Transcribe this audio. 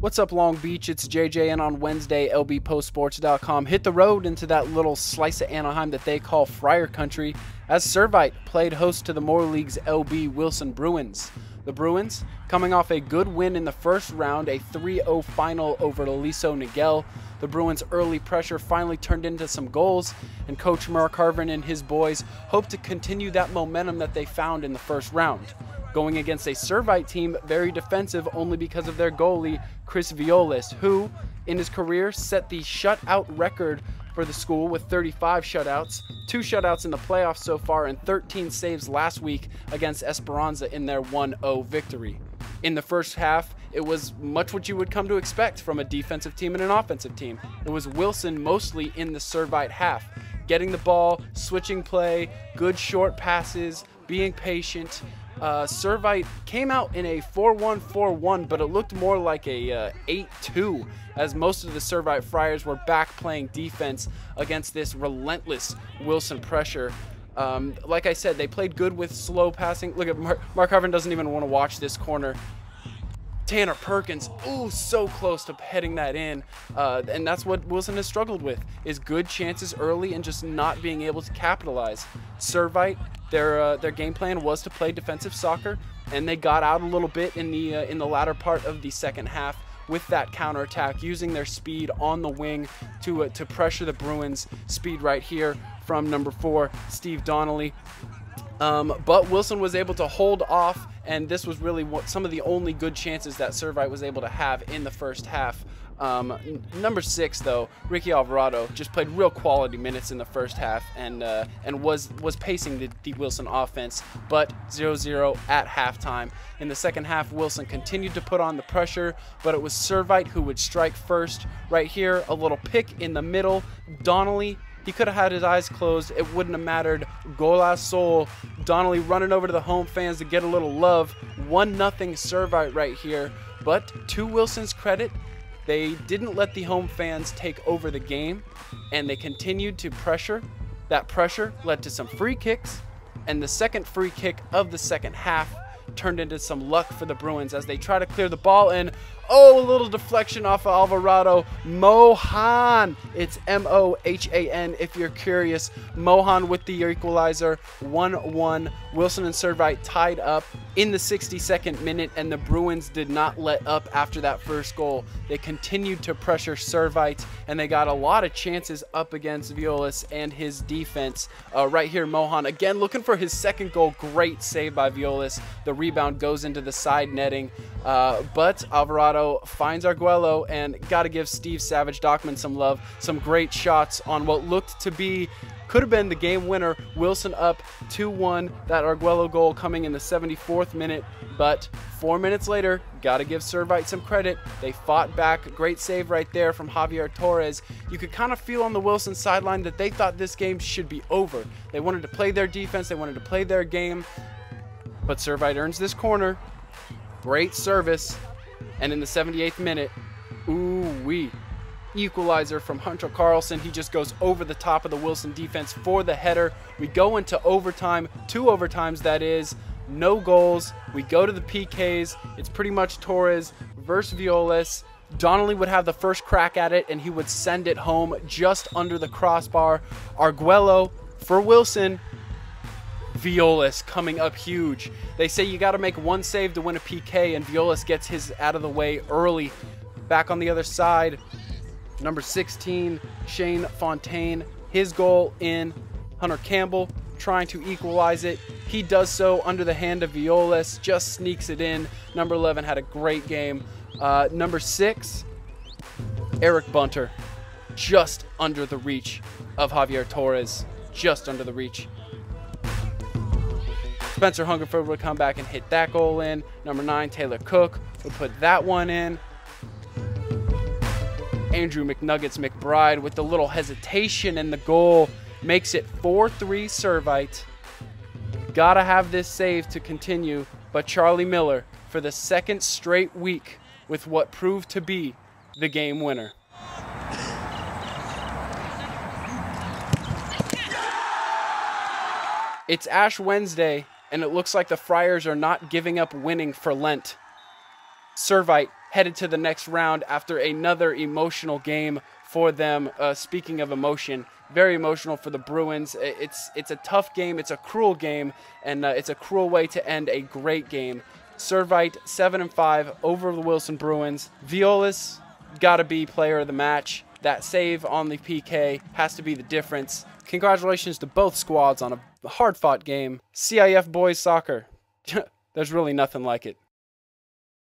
What's up, Long Beach? It's JJ, and on Wednesday, lbpostsports.com hit the road into that little slice of Anaheim that they call Friar Country as Servite played host to the Moore League's LB Wilson Bruins. The Bruins, coming off a good win in the first round, a 3-0 final over Aliso Niguel. The Bruins' early pressure finally turned into some goals, and Coach Mark Harvin and his boys hope to continue that momentum that they found in the first round. Going against a Servite team very defensive only because of their goalie, Chris Violas, who, in his career, set the shutout record for the school with 35 shutouts, 2 shutouts in the playoffs so far, and 13 saves last week against Esperanza in their 1-0 victory. In the first half, it was much what you would come to expect from a defensive team and an offensive team. It was Wilson mostly in the Servite half, getting the ball, switching play, good short passes, being patient. Servite came out in a 4-1-4-1, but it looked more like a 8-2, as most of the Servite Friars were back playing defense against this relentless Wilson pressure. Like I said, they played good with slow passing. Look at Mark Harvin doesn't even want to watch this corner. Tanner Perkins, ooh, so close to heading that in, and that's what Wilson has struggled with, is good chances early and just not being able to capitalize. Servite, their game plan was to play defensive soccer, and they got out a little bit in the latter part of the second half with that counterattack, using their speed on the wing to pressure the Bruins. Speed right here from number 4, Steve Donnelly. But Wilson was able to hold off, and this was really some of the only good chances that Servite was able to have in the first half. Number 6, though, Ricky Alvarado, just played real quality minutes in the first half and was pacing the Wilson offense, but 0-0 at halftime. In the second half, Wilson continued to put on the pressure, but it was Servite who would strike first. Right here, a little pick in the middle. Donnelly, he could have had his eyes closed. It wouldn't have mattered. Golazo. Donnelly running over to the home fans to get a little love. 1-0 Servite right here. But to Wilson's credit, they didn't let the home fans take over the game, and they continued to pressure. That pressure led to some free kicks, and the second free kick of the second half turned into some luck for the Bruins as they try to clear the ball, and oh, a little deflection off of Alvarado. Mohan, it's M-O-H-A-N if you're curious. Mohan with the equalizer, 1-1. Wilson and Servite tied up in the 62nd minute, and the Bruins did not let up after that first goal. They continued to pressure Servite, and they got a lot of chances up against Violas and his defense. Right here, Mohan, again, looking for his second goal. Great save by Violas. The rebound goes into the side netting, but Alvarado finds Arguello, and got to give Steve Savage Dockman some love. Some great shots on what looked to be, could have been the game winner. Wilson up 2-1. That Arguello goal coming in the 74th minute, but 4 minutes later, got to give Servite some credit. They fought back. Great save right there from Javier Torres. You could kind of feel on the Wilson sideline that they thought this game should be over. They wanted to play their defense. They wanted to play their game, but Servite earns this corner. Great service. And in the 78th minute, ooh-wee, equalizer from Hunter Carlson. He just goes over the top of the Wilson defense for the header. We go into overtime, 2 overtimes that is, no goals. We go to the PKs. It's pretty much Torres versus Violas. Donnelly would have the first crack at it, and he would send it home just under the crossbar. Arguello for Wilson. Violas coming up huge. They say you got to make 1 save to win a PK, and Violas gets his out of the way early. Back on the other side, number 16, Shane Fontaine, his goal in. Hunter Campbell trying to equalize it. He does so under the hand of Violas, just sneaks it in. Number 11 had a great game. Number 6, Eric Bunter, just under the reach of Javier Torres, just under the reach. Spencer Hungerford would come back and hit that goal in. Number 9, Taylor Cook would put that one in. Andrew McNuggets McBride with the little hesitation in the goal makes it 4-3 Servite. Gotta have this save to continue, but Charlie Miller for the second straight week with what proved to be the game winner. It's Ash Wednesday, and it looks like the Friars are not giving up winning for Lent. Servite headed to the next round after another emotional game for them. Speaking of emotion, very emotional for the Bruins. It's a tough game. It's a cruel game, and it's a cruel way to end a great game. Servite 7-5 over the Wilson Bruins. Viola's got to be player of the match. That save on the PK has to be the difference. Congratulations to both squads on a hard-fought game. CIF boys soccer. There's really nothing like it.